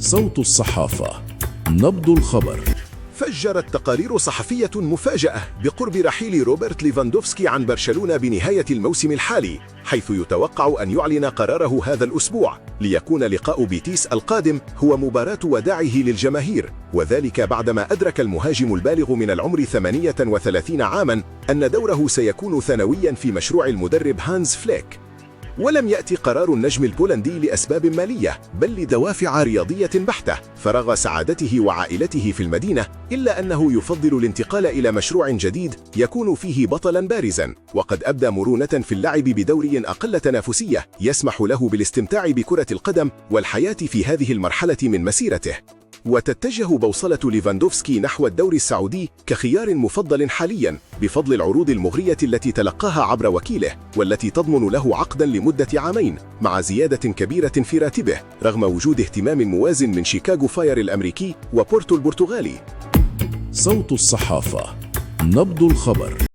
صوت الصحافة، نبض الخبر. فجرت تقارير صحفية مفاجأة بقرب رحيل روبرت ليفاندوفسكي عن برشلونة بنهاية الموسم الحالي، حيث يتوقع أن يعلن قراره هذا الأسبوع، ليكون لقاء بيتيس القادم هو مباراة وداعه للجماهير، وذلك بعدما أدرك المهاجم البالغ من العمر 38 عاما أن دوره سيكون ثانويا في مشروع المدرب هانز فليك. ولم يأتي قرار النجم البولندي لأسباب مالية، بل لدوافع رياضية بحتة، فرغ سعادته وعائلته في المدينة، إلا أنه يفضل الانتقال إلى مشروع جديد يكون فيه بطلا بارزا، وقد أبدى مرونة في اللعب بدوري أقل تنافسية يسمح له بالاستمتاع بكرة القدم والحياة في هذه المرحلة من مسيرته. وتتجه بوصلة ليفاندوفسكي نحو الدوري السعودي كخيار مفضل حاليا، بفضل العروض المغرية التي تلقاها عبر وكيله، والتي تضمن له عقدا لمدة عامين مع زيادة كبيرة في راتبه، رغم وجود اهتمام موازن من شيكاغو فاير الأمريكي وبورتو البرتغالي. صوت الصحافة، نبض الخبر.